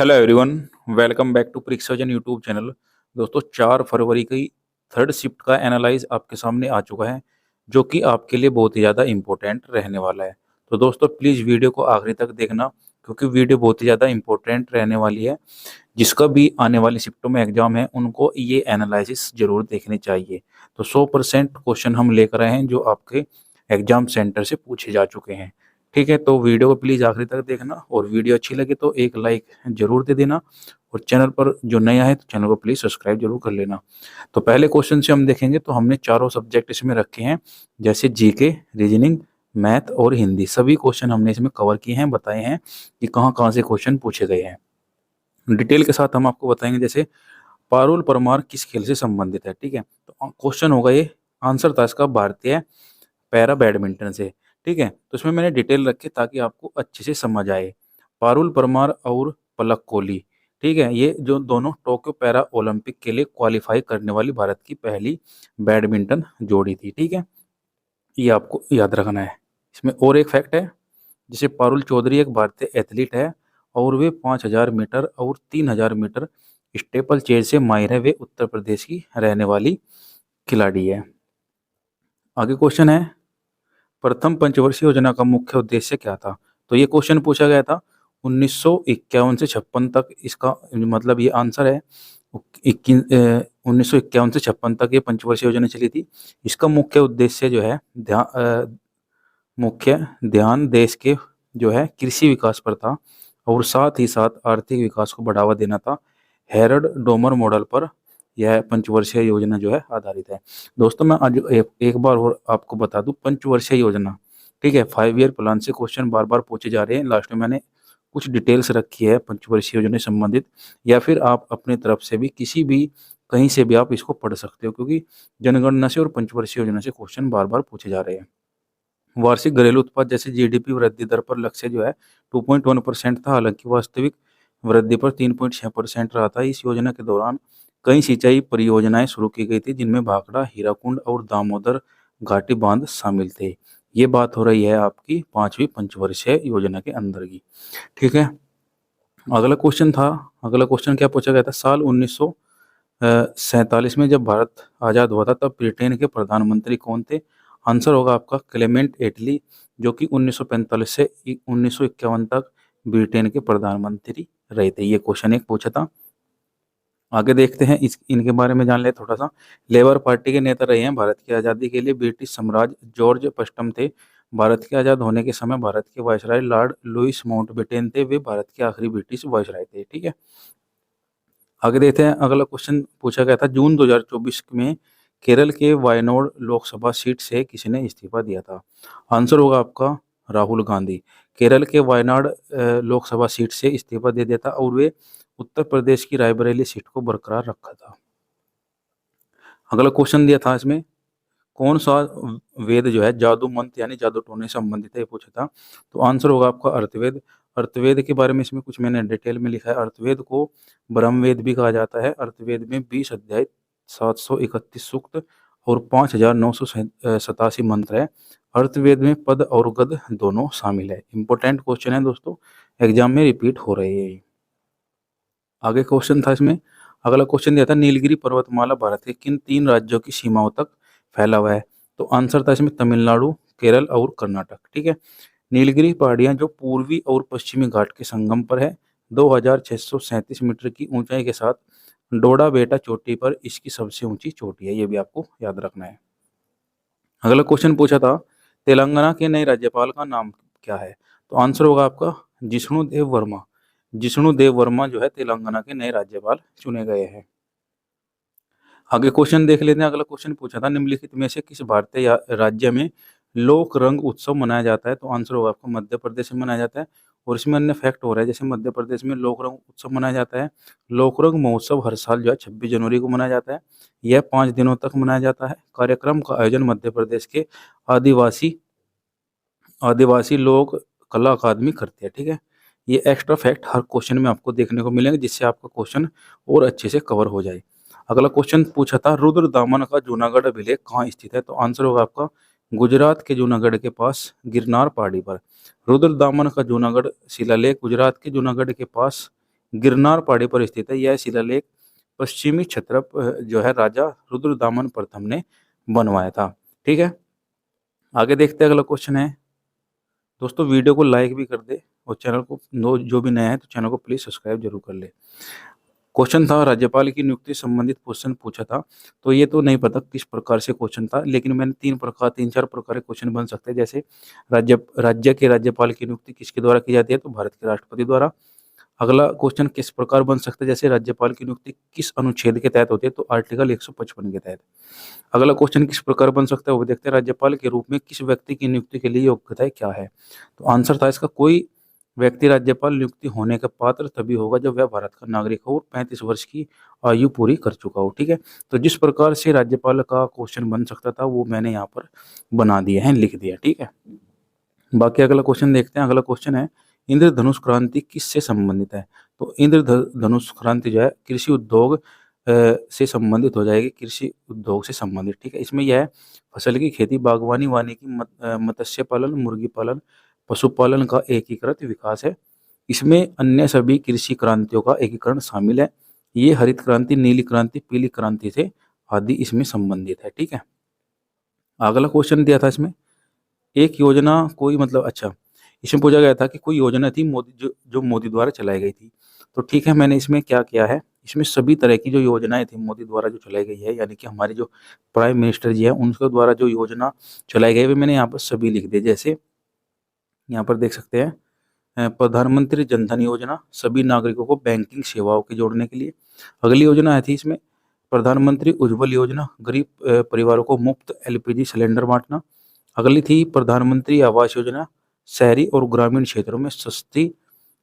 Hello everyone, welcome back to Parikshajan YouTube channel. दोस्तों 4 फरवरी की third shift का एनालाइज आपके सामने आ चुका है, जो कि आपके लिए बहुत ही ज़्यादा इम्पोर्टेंट रहने वाला है। तो दोस्तों प्लीज़ वीडियो को आखिरी तक देखना, क्योंकि वीडियो बहुत ही ज़्यादा इम्पोर्टेंट रहने वाली है। जिसका भी आने वाली शिफ्टों में एग्जाम है उनको ये एनालिसिस जरूर देखनी चाहिए। तो 100% क्वेश्चन हम लेकर आए हैं जो आपके एग्जाम सेंटर से पूछे जा चुके हैं। ठीक है, तो वीडियो को प्लीज़ आखिरी तक देखना, और वीडियो अच्छी लगे तो एक लाइक जरूर दे देना, और चैनल पर जो नया है तो चैनल को प्लीज़ सब्सक्राइब जरूर कर लेना। तो पहले क्वेश्चन से हम देखेंगे, तो हमने चारों सब्जेक्ट इसमें रखे हैं, जैसे जीके, रीजनिंग, मैथ और हिंदी। सभी क्वेश्चन हमने इसमें कवर किए हैं, बताए हैं कि कहाँ कहाँ से क्वेश्चन पूछे गए हैं। डिटेल के साथ हम आपको बताएंगे। जैसे पारुल परमार किस खेल से संबंधित है, ठीक है। तो क्वेश्चन होगा ये, आंसर था इसका भारतीय पैरा बैडमिंटन से। ठीक है, तो इसमें मैंने डिटेल रखी ताकि आपको अच्छे से समझ आए। पारुल परमार और पलक कोहली, ठीक है, ये जो दोनों टोक्यो पैरा ओलंपिक के लिए क्वालिफाई करने वाली भारत की पहली बैडमिंटन जोड़ी थी। ठीक है, ये आपको याद रखना है। इसमें और एक फैक्ट है, जैसे पारुल चौधरी एक भारतीय एथलीट है, और वे 5000 मीटर और 3000 मीटर स्टेपल चेज से माहिर है। वे उत्तर प्रदेश की रहने वाली खिलाड़ी है। आगे क्वेश्चन है, प्रथम पंचवर्षीय योजना का मुख्य उद्देश्य क्या था। तो ये क्वेश्चन पूछा गया था 1951 से 56 तक। इसका मतलब ये आंसर है 1951 से 56 तक ये पंचवर्षीय योजना चली थी। इसका मुख्य उद्देश्य जो है मुख्य ध्यान देश के जो है कृषि विकास पर था, और साथ ही साथ आर्थिक विकास को बढ़ावा देना था। हेरड डोमर मॉडल पर यह पंचवर्षीय योजना जो है आधारित है। दोस्तों मैं आज एक बार और आपको बता दूं, पंचवर्षीय योजना, ठीक है, 5 ईयर प्लान से क्वेश्चन बार बार पूछे जा रहे हैं। लास्ट में मैंने कुछ डिटेल्स रखी है पंचवर्षीय योजना से संबंधित, या फिर आप अपने तरफ से भी किसी भी कहीं से भी आप इसको पढ़ सकते हो, क्योंकि जनगणना से और पंचवर्षीय योजना से क्वेश्चन बार बार पूछे जा रहे हैं। वार्षिक घरेलू उत्पाद जैसे जीडीपी वृद्धि दर पर लक्ष्य जो है 2.1% था, हालांकि वास्तविक वृद्धि पर 3.6% रहा था। इस योजना के दौरान कई सिंचाई परियोजनाएं शुरू की गई थी, जिनमें भाखड़ा, हीराकुंड और दामोदर घाटी बांध शामिल थे। ये बात हो रही है आपकी 5वीं पंचवर्षीय योजना के अंदर की। ठीक है, अगला क्वेश्चन क्या पूछा गया था, साल 1947 में जब भारत आज़ाद हुआ था तब ब्रिटेन के प्रधानमंत्री कौन थे। आंसर होगा आपका क्लेमेंट एटली, जो कि 1945 से 1951 तक ब्रिटेन के प्रधानमंत्री रहे थे। ये क्वेश्चन एक पूछा था। आगे देखते हैं, इनके बारे में जान ले थोड़ा सा। लेबर पार्टी के नेता रहे हैं भारत की आज़ादी के लिए ब्रिटिश सम्राट जॉर्ज पष्टम थे। भारत के आज़ाद होने के समय भारत के वायसराय लॉर्ड लुइस माउंटबेटन थे। वे भारत के आखिरी ब्रिटिश वायसराय थे। ठीक है, आगे देखते हैं। अगला क्वेश्चन पूछा गया था, जून 2024 में केरल के वायनाड लोकसभा सीट से किसने इस्तीफा दिया था। आंसर होगा आपका राहुल गांधी। केरल के वायनाड लोकसभा सीट से इस्तीफा दे दिया था, और वे उत्तर प्रदेश की रायबरेली सीट को बरकरार रखा था। अगला क्वेश्चन दिया था इसमें, कौन सा वेद जो है जादू मंत्र यानी जादू टोने से संबंधित है, ये पूछा था। तो आंसर होगा आपका अर्थवेद। अर्थवेद के बारे में इसमें कुछ मैंने डिटेल में लिखा है। अर्थवेद को ब्रह्मवेद भी कहा जाता है। अर्थवेद में 20 अध्याय, 731 सूक्त और 5987 मंत्र है। अर्थवेद में पद और गद दोनों शामिल है। इंपॉर्टेंट क्वेश्चन है दोस्तों, एग्जाम में रिपीट हो रहे हैं। आगे क्वेश्चन था इसमें, अगला क्वेश्चन दिया था, नीलगिरी पर्वतमाला भारत के किन 3 राज्यों की सीमाओं तक फैला हुआ है। तो आंसर था इसमें तमिलनाडु, केरल और कर्नाटक। ठीक है, नीलगिरी पहाड़ियाँ जो पूर्वी और पश्चिमी घाट के संगम पर है, 2637 मीटर की ऊंचाई के साथ डोडा बेटा चोटी पर इसकी सबसे ऊंची चोटी है। ये भी आपको याद रखना है। अगला क्वेश्चन पूछा था, तेलंगाना के नए राज्यपाल का नाम क्या है। तो आंसर होगा आपका जिष्णु देव वर्मा। जिष्णु देव वर्मा जो है तेलंगाना के नए राज्यपाल चुने गए हैं। आगे क्वेश्चन देख लेते हैं। अगला क्वेश्चन पूछा था, निम्नलिखित में से किस भारतीय राज्य में लोक रंग उत्सव मनाया जाता है। तो आंसर होगा आपको मध्य प्रदेश में मनाया जाता है। और इसमें अन्य फैक्ट हो रहा है, जैसे मध्य प्रदेश में लोक रंग उत्सव मनाया जाता है। लोक रंग महोत्सव हर साल जो है 26 जनवरी को मनाया जाता है। यह 5 दिनों तक मनाया जाता है। कार्यक्रम का आयोजन मध्य प्रदेश के आदिवासी आदिवासी लोक कला अकादमी करती है। ठीक है, ये एक्स्ट्रा फैक्ट हर क्वेश्चन में आपको देखने को मिलेंगे, जिससे आपका क्वेश्चन और अच्छे से कवर हो जाए। अगला क्वेश्चन पूछा था, रुद्र दामन का जूनागढ़ अभिलेख कहाँ स्थित है। तो आंसर होगा आपका गुजरात के जूनागढ़ के पास गिरनार पहाड़ी पर। रुद्र दामन का जूनागढ़ शिलालेख गुजरात के जूनागढ़ के पास गिरनार पहाड़ी पर स्थित है। यह शिलालेख पश्चिमी क्षत्रप जो है राजा रुद्रदामन प्रथम ने बनवाया था। ठीक है, आगे देखते हैं। अगला क्वेश्चन है दोस्तों, वीडियो को लाइक भी कर दे और चैनल को जो भी नया है तो चैनल को प्लीज सब्सक्राइब जरूर कर ले। क्वेश्चन था राज्यपाल की नियुक्ति संबंधित क्वेश्चन पूछा था, तो ये तो नहीं पता किस प्रकार से क्वेश्चन था, लेकिन मैंने तीन चार प्रकार के क्वेश्चन बन सकते हैं। जैसे राज्य के राज्यपाल की नियुक्ति किसके द्वारा की जाती है, तो भारत के राष्ट्रपति द्वारा। अगला क्वेश्चन किस प्रकार बन सकता है, जैसे राज्यपाल की नियुक्ति किस अनुच्छेद के तहत होती है, तो आर्टिकल 155 के तहत। अगला क्वेश्चन किस प्रकार बन सकता है, वो देखते हैं। राज्यपाल के रूप में किस व्यक्ति की नियुक्ति के लिए योग्यता क्या है, तो आंसर था इसका, कोई व्यक्ति राज्यपाल नियुक्ति होने का पात्र तभी होगा जब वह भारत का नागरिक हो और 35 वर्ष की आयु पूरी कर चुका हो। ठीक है, तो जिस प्रकार से राज्यपाल का क्वेश्चन बन सकता था वो मैंने यहाँ पर बना दिया है, लिख दिया। ठीक है, बाकी अगला क्वेश्चन देखते हैं। अगला क्वेश्चन है इंद्रधनुष क्रांति किससे संबंधित है, तो इंद्रधनुष क्रांति जो है कृषि उद्योग से संबंधित हो जाएगी, कृषि उद्योग से संबंधित। ठीक है, इसमें यह फसल की खेती, बागवानी, वानिकी, मत्स्य पालन, मुर्गी पालन, पशुपालन का एकीकृत विकास है। इसमें अन्य सभी कृषि क्रांतियों का एकीकरण शामिल है। ये हरित क्रांति, नीली क्रांति, पीली क्रांति से आदि इसमें संबंधित है। ठीक है, अगला क्वेश्चन दिया था इसमें, एक योजना कोई मतलब, अच्छा इसमें पूछा गया था कि कोई योजना थी मोदी जो मोदी द्वारा चलाई गई थी। तो ठीक है, मैंने इसमें क्या किया है, इसमें सभी तरह की जो योजनाएं थी मोदी द्वारा जो चलाई गई है, यानी कि हमारे जो प्राइम मिनिस्टर जी है उनके द्वारा जो योजना चलाई गई है मैंने यहाँ पर सभी लिख दिए। जैसे यहाँ पर देख सकते हैं प्रधानमंत्री जनधन योजना, सभी नागरिकों को बैंकिंग सेवाओं के जोड़ने के लिए। अगली योजना है थी इसमें प्रधानमंत्री उज्ज्वल योजना, गरीब परिवारों को मुफ्त एलपीजी सिलेंडर बांटना। अगली थी प्रधानमंत्री आवास योजना, शहरी और ग्रामीण क्षेत्रों में सस्ती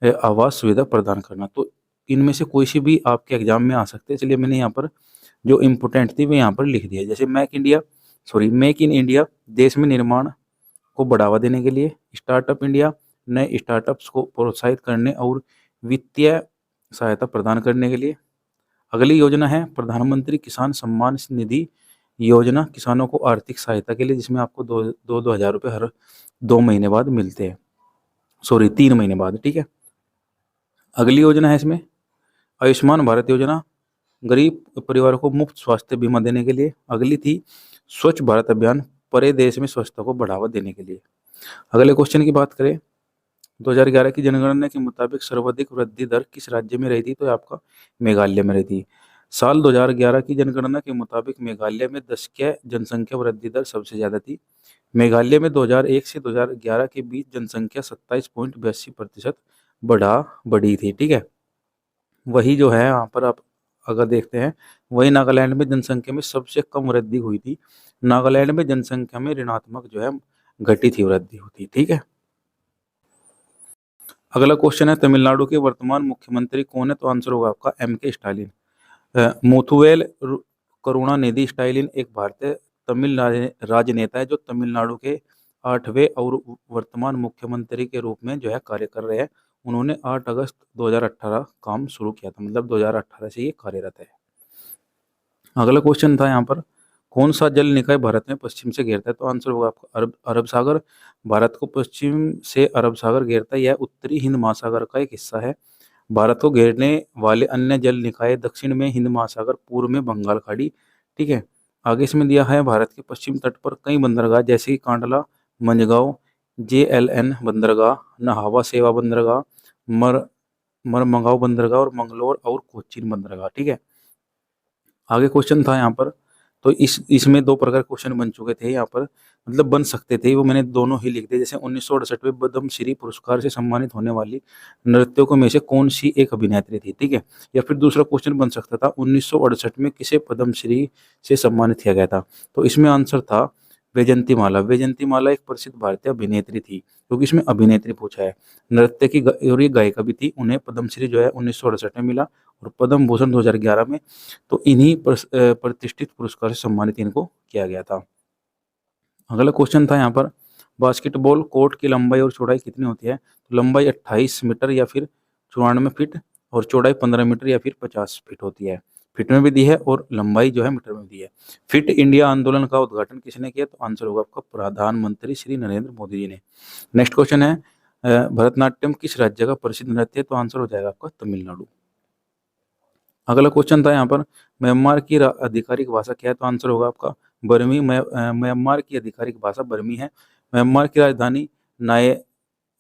आवास सुविधा प्रदान करना। तो इनमें से कोई सी भी आपके एग्जाम में आ सकते हैं, इसलिए मैंने यहाँ पर जो इम्पोर्टेंट थी वो यहाँ पर लिख दिया। जैसे मेक इन इंडिया, देश में निर्माण को बढ़ावा देने के लिए। स्टार्टअप इंडिया, नए स्टार्टअप्स को प्रोत्साहित करने और वित्तीय सहायता प्रदान करने के लिए। अगली योजना है प्रधानमंत्री किसान सम्मान निधि योजना, किसानों को आर्थिक सहायता के लिए, जिसमें आपको दो हजार रुपये हर 2 महीने बाद मिलते हैं, 3 महीने बाद। ठीक है, अगली योजना है इसमें आयुष्मान भारत योजना, गरीब परिवारों को मुफ्त स्वास्थ्य बीमा देने के लिए। अगली थी स्वच्छ भारत अभियान, पूरे देश में स्वच्छता को बढ़ावा देने के लिए। अगले क्वेश्चन की बात करें, 2011 की जनगणना के मुताबिक सर्वाधिक वृद्धि दर किस राज्य में रही थी, तो आपका मेघालय में रही थी। साल 2011 की जनगणना के मुताबिक मेघालय में 10 की जनसंख्या वृद्धि दर सबसे ज्यादा थी। मेघालय में 2001 से 2011 के बीच जनसंख्या 27.82% बढ़ी थी। ठीक है, वही जो है यहाँ पर आप अगर देखते हैं, वही नागालैंड में जनसंख्या में सबसे कम वृद्धि हुई थी। नागालैंड में जनसंख्या में ऋणात्मक जो है घटी थी वृद्धि हुई थी। ठीक है, अगला क्वेश्चन है तमिलनाडु के वर्तमान मुख्यमंत्री कौन है, तो आंसर होगा आपका MK. Stalin. Muthuvel Karunanidhi Stalin एक भारतीय तमिल राजनेता है जो तमिलनाडु के 8वें और वर्तमान मुख्यमंत्री के रूप में जो है कार्य कर रहे हैं। उन्होंने 8 अगस्त 2018 काम शुरू किया था, मतलब 2018 से ये कार्यरत है। अगला क्वेश्चन था यहाँ पर, कौन सा जल निकाय भारत में पश्चिम से घेरता है, तो आंसर होगा आपका अरब सागर। भारत को पश्चिम से अरब सागर घेरता है, यह उत्तरी हिंद महासागर का एक हिस्सा है। भारत को घेरने वाले अन्य जल निकाय दक्षिण में हिंद महासागर, पूर्व में बंगाल खाड़ी। ठीक है, आगे इसमें दिया है भारत के पश्चिम तट पर कई बंदरगाह, जैसे कि कांडला, मंझगांव, JLN बंदरगाह, नहावा सेवा बंदरगाह, मरमगांव बंदरगाह और मंगलोर और कोचीन बंदरगाह। ठीक है, आगे क्वेश्चन था यहाँ पर, तो इसमें 2 प्रकार क्वेश्चन बन चुके थे यहाँ पर, मतलब बन सकते थे, वो मैंने दोनों ही लिख दिए। जैसे 1968 में पद्मश्री पुरस्कार से सम्मानित होने वाली नर्तकों में से कौन सी एक अभिनेत्री थी। ठीक है, या फिर दूसरा क्वेश्चन बन सकता था 1968 में किसे पद्मश्री से सम्मानित किया गया था, तो इसमें आंसर था वैजंती माला। वैजंती माला एक प्रसिद्ध भारतीय अभिनेत्री थी, क्योंकि इसमें अभिनेत्री पूछा है। नृत्य की और ये गायिका भी थी, उन्हें पद्मश्री जो है 1968 में मिला और पद्म भूषण 2011 में। तो इन्हीं प्रतिष्ठित पुरस्कार से सम्मानित इनको किया गया था। अगला क्वेश्चन था यहाँ पर, बास्केटबॉल कोर्ट की लंबाई और चौड़ाई कितनी होती है, तो लंबाई 28 मीटर या फिर 94 फीट और चौड़ाई 15 मीटर या फिर 50 फीट होती है। फीट में भी दी है और लंबाई जो है मीटर में दी है। फिट इंडिया आंदोलन का उद्घाटन किसने किया, तो आंसर होगा आपका प्रधानमंत्री श्री नरेंद्र मोदी जी ने। नेक्स्ट क्वेश्चन है भरतनाट्यम किस राज्य का प्रसिद्ध नृत्य है, तो आंसर हो जाएगा आपका तमिलनाडु। अगला क्वेश्चन था यहाँ पर, म्यांमार की आधिकारिक भाषा क्या है? तो आंसर होगा आपका बर्मी। म्यांमार की आधिकारिक भाषा बर्मी है। म्यांमार की राजधानी नाय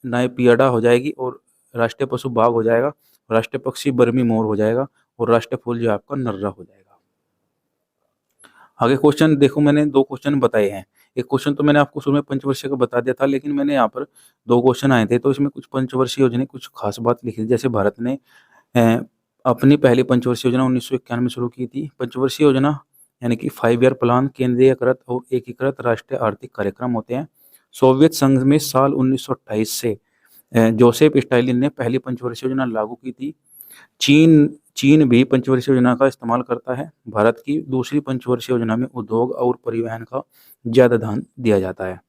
नायपियडा हो जाएगी, और राष्ट्रीय पशु बाघ हो जाएगा, राष्ट्रीय पक्षी बर्मी मोर हो जाएगा, और राष्ट्रीय फूल जो है आपका नर्रा हो जाएगा। आगे क्वेश्चन देखो, मैंने दो क्वेश्चन बताए हैं। एक क्वेश्चन तो मैंने आपको शुरू में पंचवर्षीय का बता दिया था, लेकिन मैंने यहाँ पर दो क्वेश्चन आए थे, तो इसमें कुछ पंचवर्षीय योजना कुछ खास बात लिखी थी। जैसे भारत ने अपनी पहली पंचवर्षीय योजना 1991 में शुरू की थी। पंचवर्षीय योजना यानी कि 5 ईयर प्लान केंद्रीयकृत और एकीकृत राष्ट्रीय आर्थिक कार्यक्रम होते हैं। सोवियत संघ में साल 1928 से जोसेफ स्टालिन ने पहली पंचवर्षीय योजना लागू की थी। चीन चीन भी पंचवर्षीय योजना का इस्तेमाल करता है। भारत की दूसरी पंचवर्षीय योजना में उद्योग और परिवहन का ज्यादा ध्यान दिया जाता है।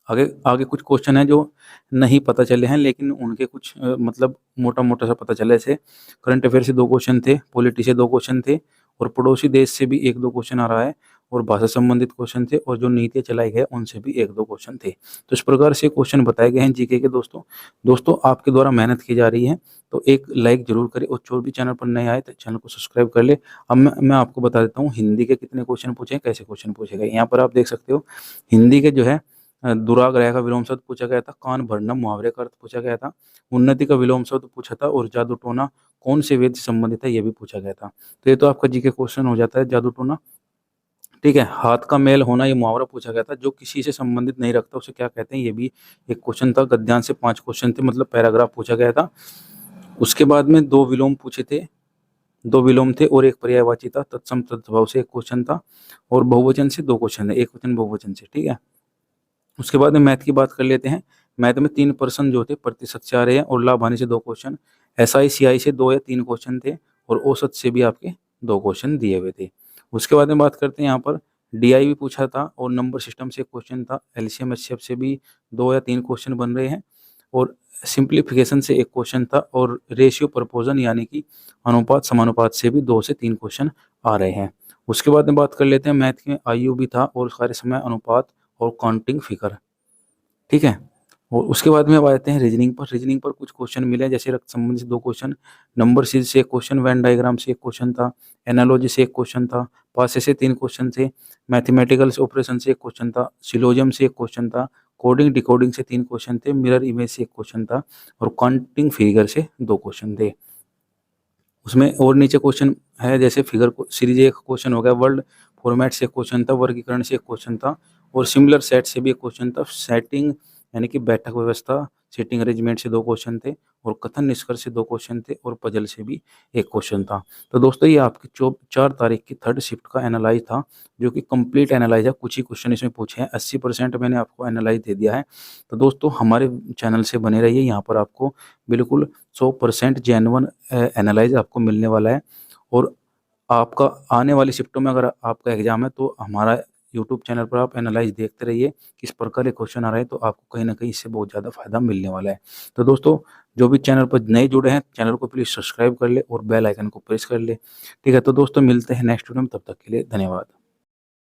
आगे आगे कुछ क्वेश्चन है जो नहीं पता चले हैं, लेकिन उनके कुछ मतलब मोटा मोटा सा पता चला। जैसे करंट अफेयर से दो क्वेश्चन थे, पॉलिटी से दो क्वेश्चन थे, और पड़ोसी देश से भी एक दो क्वेश्चन आ रहा है, और भाषा संबंधित क्वेश्चन थे, और जो नीतियाँ चलाई गई उनसे भी एक दो क्वेश्चन थे। तो इस प्रकार से क्वेश्चन बताए गए हैं जीके के। दोस्तों आपके द्वारा मेहनत की जा रही है, तो एक लाइक जरूर करें, और जो भी चैनल पर नए आए तो चैनल को सब्सक्राइब कर ले। अब मैं आपको बता देता हूँ हिंदी के कितने क्वेश्चन पूछे, कैसे क्वेश्चन पूछे गए। यहाँ पर आप देख सकते हो, हिंदी के जो है दुराग्रह का विलोम शब्द पूछा गया था, कान भरना मुहावरे का अर्थ पूछा गया था, उन्नति का विलोम शब्द पूछा था, और जादू टोना कौन से वेद से संबंधित है ये भी पूछा गया था। तो ये तो आपका जीके क्वेश्चन हो जाता है, जादू टोना। ठीक है, हाथ का मेल होना ये मुहावरा पूछा गया था, जो किसी से संबंधित नहीं रखता उसे क्या कहते हैं, ये भी एक क्वेश्चन था। गद्यांश से 5 क्वेश्चन थे, मतलब पैराग्राफ पूछा गया था। उसके बाद में 2 विलोम पूछे थे, 2 विलोम थे और एक पर्यायवाची था। तत्सम तद्भव से एक क्वेश्चन था, और बहुवचन से 2 क्वेश्चन है, एक वचन बहुवचन से। ठीक है, उसके बाद में मैथ की बात कर लेते हैं। मैथ में 3% जो थे प्रतिशत से आ रहे हैं, और लाभ हानि से 2 क्वेश्चन, एसआई सीआई से 2 या 3 क्वेश्चन थे, और औसत से भी आपके 2 क्वेश्चन दिए हुए थे। उसके बाद में बात करते हैं यहाँ पर डीआई भी पूछा था, और नंबर सिस्टम से एक क्वेश्चन था, एलसीएम एचसीएफ से भी 2 या 3 क्वेश्चन बन रहे हैं, और सिंप्लीफिकेशन से एक क्वेश्चन था, और रेशियो प्रपोजन यानी कि अनुपात समानुपात से भी 2 से 3 क्वेश्चन आ रहे हैं। उसके बाद में बात कर लेते हैं मैथ में आयु भी था, और कार्य समय अनुपात, और काउंटिंग फिगर। ठीक है, और उसके बाद में अब आते हैं रीजनिंग पर। रीजनिंग पर कुछ क्वेश्चन मिले, जैसे रक्त संबंधी से 2 क्वेश्चन, नंबर सीरीज से एक क्वेश्चन, वेन डायग्राम से एक क्वेश्चन था, एनालॉजी से एक क्वेश्चन था, पासे से 3 क्वेश्चन थे, मैथमेटिकल ऑपरेशन से एक क्वेश्चन था, सिलोजियम से एक क्वेश्चन था, कोडिंग डिकोडिंग से 3 क्वेश्चन थे, मिरर इमेज से एक क्वेश्चन था, और काउंटिंग फिगर से 2 क्वेश्चन थे। उसमें और नीचे क्वेश्चन है, जैसे फिगर सीरीज एक क्वेश्चन हो गया, वर्ल्ड फॉर्मेट से एक क्वेश्चन था, वर्गीकरण से एक क्वेश्चन था, और सिमिलर सेट से भी एक क्वेश्चन था, सेटिंग यानी कि बैठक व्यवस्था, सीटिंग अरेंजमेंट से 2 क्वेश्चन थे, और कथन निष्कर्ष से 2 क्वेश्चन थे, और पजल से भी एक क्वेश्चन था। तो दोस्तों ये आपकी 4 तारीख की 3rd शिफ्ट का एनालाइज था, जो कि कंप्लीट एनालाइज है। कुछ ही क्वेश्चन इसमें पूछे हैं, 80% मैंने आपको एनालाइज दे दिया है। तो दोस्तों हमारे चैनल से बने रहिए, यहाँ पर आपको बिल्कुल 100% जेन्युइन एनालाइज आपको मिलने वाला है। और आपका आने वाली शिफ्टों में अगर आपका एग्जाम है, तो हमारा यूट्यूब चैनल पर आप एनालाइज देखते रहिए, किस प्रकार के क्वेश्चन आ रहे हैं, तो आपको कहीं ना कहीं इससे बहुत ज़्यादा फायदा मिलने वाला है। तो दोस्तों जो भी चैनल पर नए जुड़े हैं, चैनल को प्लीज़ सब्सक्राइब कर ले, और बेल आइकन को प्रेस कर ले। ठीक है, तो दोस्तों मिलते हैं नेक्स्ट वीडियो में, तब तक के लिए धन्यवाद।